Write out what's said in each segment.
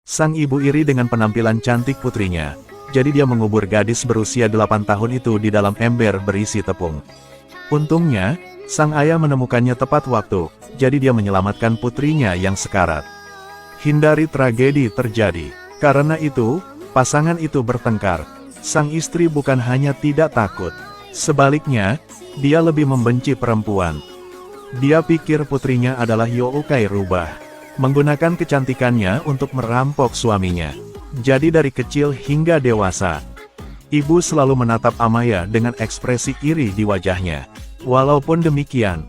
Sang ibu iri dengan penampilan cantik putrinya, jadi dia mengubur gadis berusia 8 tahun itu di dalam ember berisi tepung. Untungnya, sang ayah menemukannya tepat waktu, jadi dia menyelamatkan putrinya yang sekarat. Hindari tragedi terjadi. Karena itu, pasangan itu bertengkar. Sang istri bukan hanya tidak takut, sebaliknya, dia lebih membenci perempuan. Dia pikir putrinya adalah Youkai rubah, menggunakan kecantikannya untuk merampok suaminya. Jadi dari kecil hingga dewasa, ibu selalu menatap Amaya dengan ekspresi iri di wajahnya. Walaupun demikian,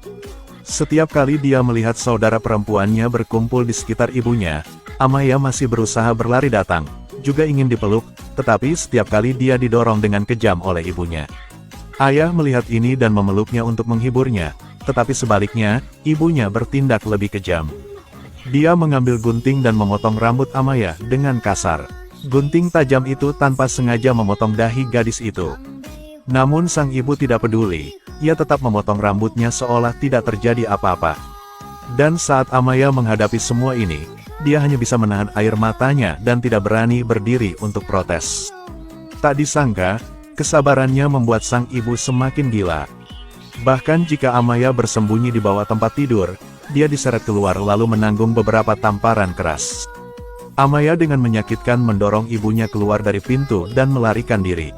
setiap kali dia melihat saudara perempuannya berkumpul di sekitar ibunya, Amaya masih berusaha berlari datang, juga ingin dipeluk, tetapi setiap kali dia didorong dengan kejam oleh ibunya. Ayah melihat ini dan memeluknya untuk menghiburnya, tetapi sebaliknya, ibunya bertindak lebih kejam. Dia mengambil gunting dan memotong rambut Amaya dengan kasar. Gunting tajam itu tanpa sengaja memotong dahi gadis itu. Namun sang ibu tidak peduli, ia tetap memotong rambutnya seolah tidak terjadi apa-apa. Dan saat Amaya menghadapi semua ini, dia hanya bisa menahan air matanya dan tidak berani berdiri untuk protes. Tak disangka, kesabarannya membuat sang ibu semakin gila. Bahkan jika Amaya bersembunyi di bawah tempat tidur, dia diseret keluar lalu menanggung beberapa tamparan keras. Amaya dengan menyakitkan mendorong ibunya keluar dari pintu dan melarikan diri.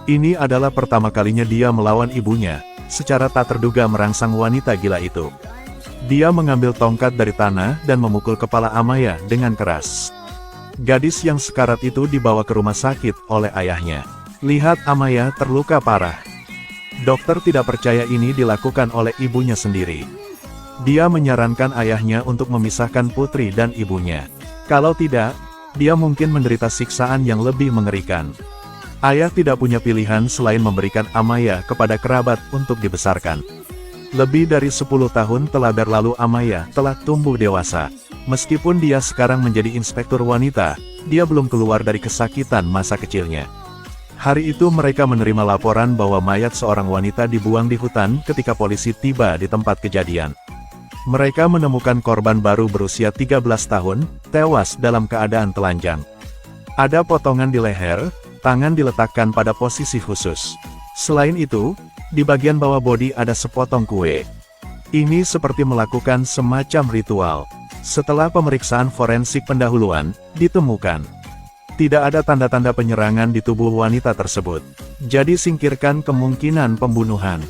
Ini adalah pertama kalinya dia melawan ibunya, secara tak terduga merangsang wanita gila itu. Dia mengambil tongkat dari tanah dan memukul kepala Amaya dengan keras. Gadis yang sekarat itu dibawa ke rumah sakit oleh ayahnya. Lihat Amaya terluka parah. Dokter tidak percaya ini dilakukan oleh ibunya sendiri. Dia menyarankan ayahnya untuk memisahkan putri dan ibunya. Kalau tidak, dia mungkin menderita siksaan yang lebih mengerikan. Ayah tidak punya pilihan selain memberikan Amaya kepada kerabat untuk dibesarkan. Lebih dari 10 tahun telah berlalu Amaya telah tumbuh dewasa. Meskipun dia sekarang menjadi inspektur wanita, dia belum keluar dari kesakitan masa kecilnya. Hari itu mereka menerima laporan bahwa mayat seorang wanita dibuang di hutan ketika polisi tiba di tempat kejadian. Mereka menemukan korban baru berusia 13 tahun, tewas dalam keadaan telanjang. Ada potongan di leher, tangan diletakkan pada posisi khusus. Selain itu, di bagian bawah bodi ada sepotong kue. Ini seperti melakukan semacam ritual. Setelah pemeriksaan forensik pendahuluan, ditemukan tidak ada tanda-tanda penyerangan di tubuh wanita tersebut. Jadi singkirkan kemungkinan pembunuhan.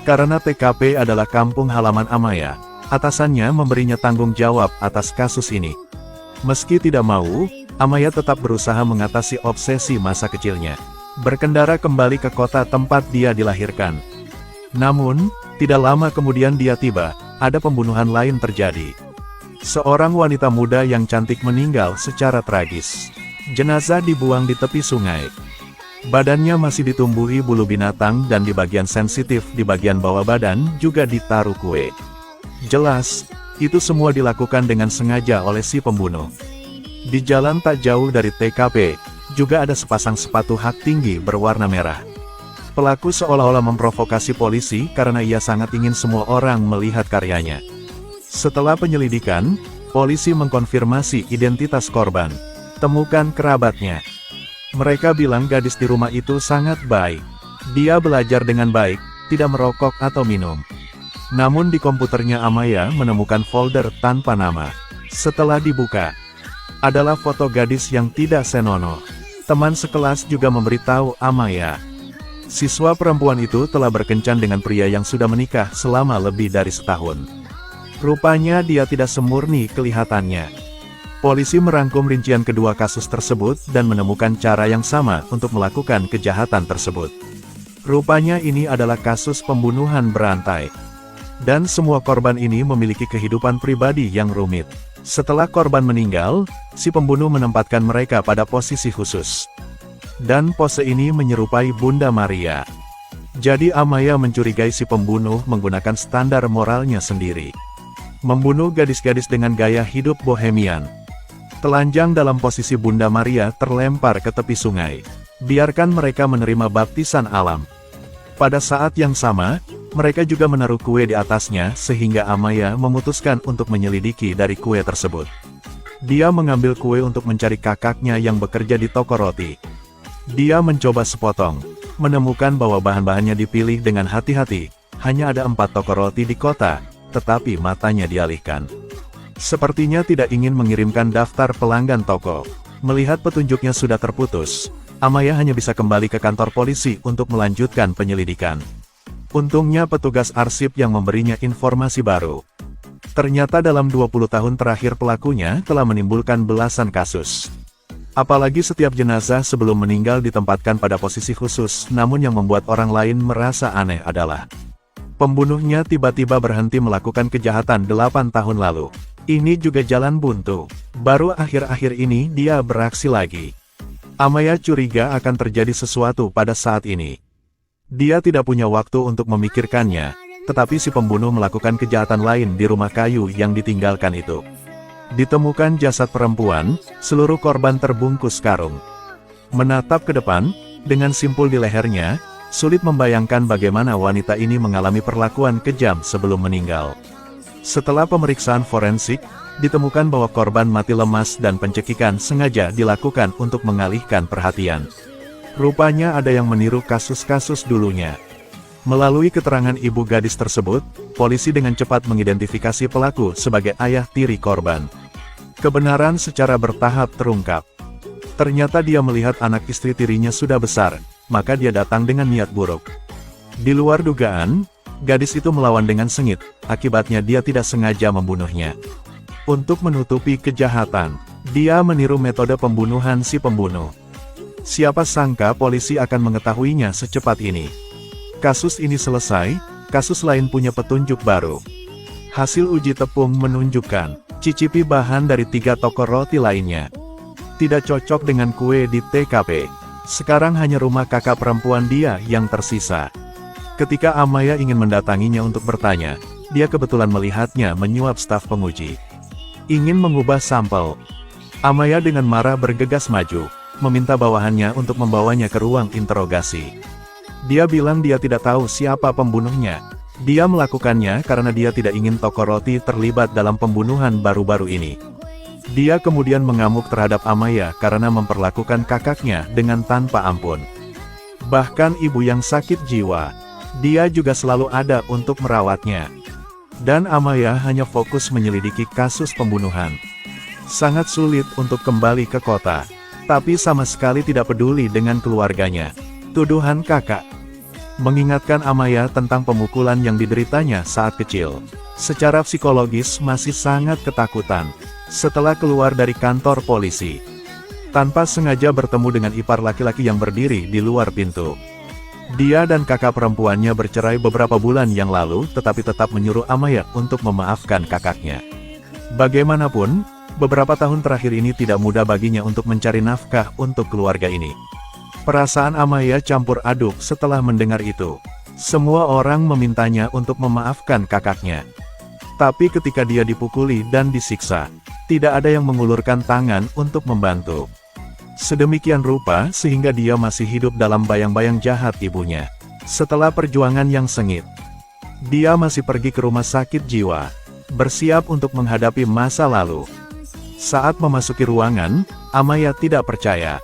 Karena TKP adalah kampung halaman Amaya, atasannya memberinya tanggung jawab atas kasus ini. Meski tidak mau, Amaya tetap berusaha mengatasi obsesi masa kecilnya. Berkendara kembali ke kota tempat dia dilahirkan. Namun, tidak lama kemudian dia tiba, ada pembunuhan lain terjadi. Seorang wanita muda yang cantik meninggal secara tragis. Jenazah dibuang di tepi sungai. Badannya masih ditumbuhi bulu binatang dan di bagian sensitif di bagian bawah badan juga ditaruh kue. Jelas, itu semua dilakukan dengan sengaja oleh si pembunuh. Di jalan tak jauh dari TKP, juga ada sepasang sepatu hak tinggi berwarna merah. Pelaku seolah-olah memprovokasi polisi karena ia sangat ingin semua orang melihat karyanya. Setelah penyelidikan, polisi mengkonfirmasi identitas korban. Temukan kerabatnya. Mereka bilang gadis di rumah itu sangat baik. Dia belajar dengan baik, tidak merokok atau minum. Namun di komputernya Amaya menemukan folder tanpa nama. Setelah dibuka, adalah foto gadis yang tidak senonoh. Teman sekelas juga memberitahu Amaya, siswa perempuan itu telah berkencan dengan pria yang sudah menikah selama lebih dari setahun. Rupanya dia tidak semurni kelihatannya. Polisi merangkum rincian kedua kasus tersebut dan menemukan cara yang sama untuk melakukan kejahatan tersebut. Rupanya ini adalah kasus pembunuhan berantai. Dan semua korban ini memiliki kehidupan pribadi yang rumit. Setelah korban meninggal, si pembunuh menempatkan mereka pada posisi khusus. Dan pose ini menyerupai Bunda Maria. Jadi Amaya mencurigai si pembunuh menggunakan standar moralnya sendiri. Membunuh gadis-gadis dengan gaya hidup bohemian. Telanjang dalam posisi Bunda Maria terlempar ke tepi sungai. Biarkan mereka menerima baptisan alam. Pada saat yang sama, mereka juga menaruh kue di atasnya sehingga Amaya memutuskan untuk menyelidiki dari kue tersebut. Dia mengambil kue untuk mencari kakaknya yang bekerja di toko roti. Dia mencoba sepotong, menemukan bahwa bahan-bahannya dipilih dengan hati-hati. Hanya ada 4 toko roti di kota, tetapi matanya dialihkan. Sepertinya tidak ingin mengirimkan daftar pelanggan toko. Melihat petunjuknya sudah terputus, Amaya hanya bisa kembali ke kantor polisi untuk melanjutkan penyelidikan. Untungnya petugas arsip yang memberinya informasi baru. Ternyata dalam 20 tahun terakhir pelakunya telah menimbulkan belasan kasus. Apalagi setiap jenazah sebelum meninggal ditempatkan pada posisi khusus, namun yang membuat orang lain merasa aneh adalah pembunuhnya tiba-tiba berhenti melakukan kejahatan 8 tahun lalu. Ini juga jalan buntu. Baru akhir-akhir ini dia beraksi lagi. Amaya curiga akan terjadi sesuatu pada saat ini. Dia tidak punya waktu untuk memikirkannya, tetapi si pembunuh melakukan kejahatan lain di rumah kayu yang ditinggalkan itu. Ditemukan jasad perempuan, seluruh korban terbungkus karung. Menatap ke depan, dengan simpul di lehernya, sulit membayangkan bagaimana wanita ini mengalami perlakuan kejam sebelum meninggal. Setelah pemeriksaan forensik, ditemukan bahwa korban mati lemas dan pencekikan sengaja dilakukan untuk mengalihkan perhatian. Rupanya ada yang meniru kasus-kasus dulunya. Melalui keterangan ibu gadis tersebut, polisi dengan cepat mengidentifikasi pelaku sebagai ayah tiri korban. Kebenaran secara bertahap terungkap. Ternyata dia melihat anak istri tirinya sudah besar, maka dia datang dengan niat buruk. Di luar dugaan, gadis itu melawan dengan sengit, akibatnya dia tidak sengaja membunuhnya. Untuk menutupi kejahatan, dia meniru metode pembunuhan si pembunuh. Siapa sangka polisi akan mengetahuinya secepat ini. Kasus ini selesai, kasus lain punya petunjuk baru. Hasil uji tepung menunjukkan, cicipi bahan dari 3 toko roti lainnya. Tidak cocok dengan kue di TKP. Sekarang hanya rumah kakak perempuan dia yang tersisa. Ketika Amaya ingin mendatanginya untuk bertanya, dia kebetulan melihatnya menyuap staf penguji. Ingin mengubah sampel. Amaya dengan marah bergegas maju, meminta bawahannya untuk membawanya ke ruang interogasi. Dia bilang dia tidak tahu siapa pembunuhnya. Dia melakukannya karena dia tidak ingin toko roti terlibat dalam pembunuhan baru-baru ini. Dia kemudian mengamuk terhadap Amaya karena memperlakukan kakaknya dengan tanpa ampun. Bahkan ibu yang sakit jiwa, dia juga selalu ada untuk merawatnya. Dan Amaya hanya fokus menyelidiki kasus pembunuhan. Sangat sulit untuk kembali ke kota, tapi sama sekali tidak peduli dengan keluarganya. Tuduhan kakak mengingatkan Amaya tentang pemukulan yang dideritanya saat kecil. Secara psikologis masih sangat ketakutan. Setelah keluar dari kantor polisi, tanpa sengaja bertemu dengan ipar laki-laki yang berdiri di luar pintu. Dia dan kakak perempuannya bercerai beberapa bulan yang lalu, tetapi tetap menyuruh Amaya untuk memaafkan kakaknya. Bagaimanapun, beberapa tahun terakhir ini tidak mudah baginya untuk mencari nafkah untuk keluarga ini. Perasaan Amaya campur aduk setelah mendengar itu. Semua orang memintanya untuk memaafkan kakaknya. Tapi ketika dia dipukuli dan disiksa, tidak ada yang mengulurkan tangan untuk membantu. Sedemikian rupa sehingga dia masih hidup dalam bayang-bayang jahat ibunya. Setelah perjuangan yang sengit, dia masih pergi ke rumah sakit jiwa, bersiap untuk menghadapi masa lalu. Saat memasuki ruangan, Amaya tidak percaya.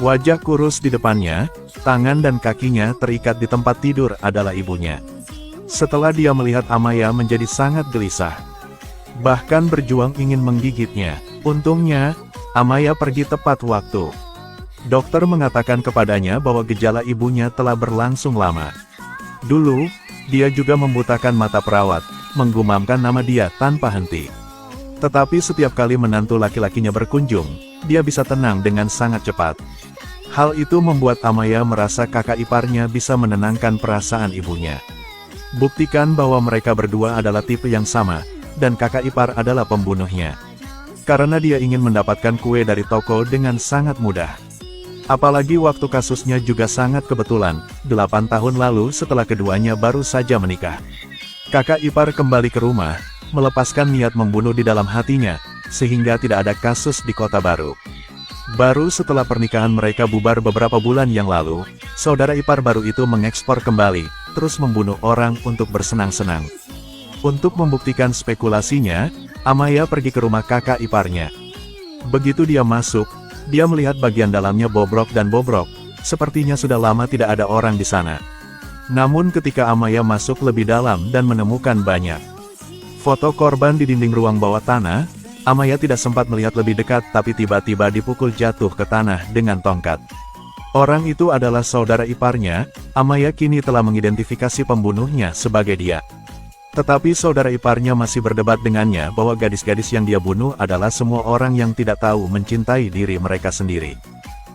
Wajah kurus di depannya, tangan dan kakinya terikat di tempat tidur adalah ibunya. Setelah dia melihat Amaya menjadi sangat gelisah. Bahkan berjuang ingin menggigitnya. Untungnya, Amaya pergi tepat waktu. Dokter mengatakan kepadanya bahwa gejala ibunya telah berlangsung lama. Dulu, dia juga membutakan mata perawat, menggumamkan nama dia tanpa henti. Tetapi setiap kali menantu laki-lakinya berkunjung, dia bisa tenang dengan sangat cepat. Hal itu membuat Amaya merasa kakak iparnya bisa menenangkan perasaan ibunya. Buktikan bahwa mereka berdua adalah tipe yang sama, dan kakak ipar adalah pembunuhnya. Karena dia ingin mendapatkan kue dari toko dengan sangat mudah. Apalagi waktu kasusnya juga sangat kebetulan, 8 tahun lalu setelah keduanya baru saja menikah. Kakak ipar kembali ke rumah, melepaskan niat membunuh di dalam hatinya, sehingga tidak ada kasus di kota baru. Baru setelah pernikahan mereka bubar beberapa bulan yang lalu, saudara ipar baru itu mengekspor kembali, terus membunuh orang untuk bersenang-senang. Untuk membuktikan spekulasinya, Amaya pergi ke rumah kakak iparnya. Begitu dia masuk, dia melihat bagian dalamnya bobrok dan bobrok, sepertinya sudah lama tidak ada orang di sana. Namun ketika Amaya masuk lebih dalam dan menemukan banyak foto korban di dinding ruang bawah tanah, Amaya tidak sempat melihat lebih dekat tapi tiba-tiba dipukul jatuh ke tanah dengan tongkat. Orang itu adalah saudara iparnya. Amaya kini telah mengidentifikasi pembunuhnya sebagai dia. Tetapi saudara iparnya masih berdebat dengannya bahwa gadis-gadis yang dia bunuh adalah semua orang yang tidak tahu mencintai diri mereka sendiri.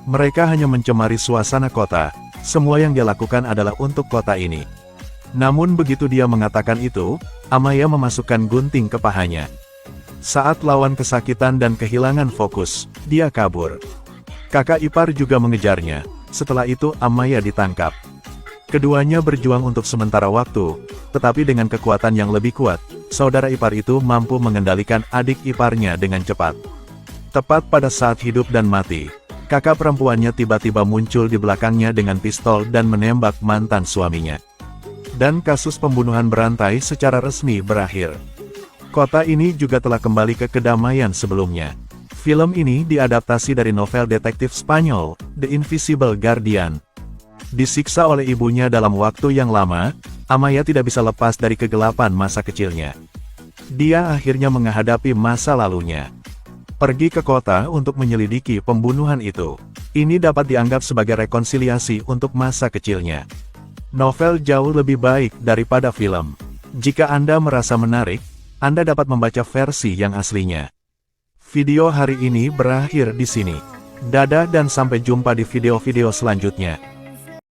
Mereka hanya mencemari suasana kota, semua yang dia lakukan adalah untuk kota ini. Namun begitu dia mengatakan itu, Amaya memasukkan gunting ke pahanya. Saat lawan kesakitan dan kehilangan fokus, dia kabur. Kakak ipar juga mengejarnya, setelah itu Amaya ditangkap. Keduanya berjuang untuk sementara waktu, tetapi dengan kekuatan yang lebih kuat, saudara ipar itu mampu mengendalikan adik iparnya dengan cepat. Tepat pada saat hidup dan mati, kakak perempuannya tiba-tiba muncul di belakangnya dengan pistol dan menembak mantan suaminya. Dan kasus pembunuhan berantai secara resmi berakhir. Kota ini juga telah kembali ke kedamaian sebelumnya. Film ini diadaptasi dari novel detektif Spanyol, The Invisible Guardian. Disiksa oleh ibunya dalam waktu yang lama, Amaya tidak bisa lepas dari kegelapan masa kecilnya. Dia akhirnya menghadapi masa lalunya. Pergi ke kota untuk menyelidiki pembunuhan itu. Ini dapat dianggap sebagai rekonsiliasi untuk masa kecilnya. Novel jauh lebih baik daripada film. Jika Anda merasa menarik, Anda dapat membaca versi yang aslinya. Video hari ini berakhir di sini. Dadah dan sampai jumpa di video-video selanjutnya.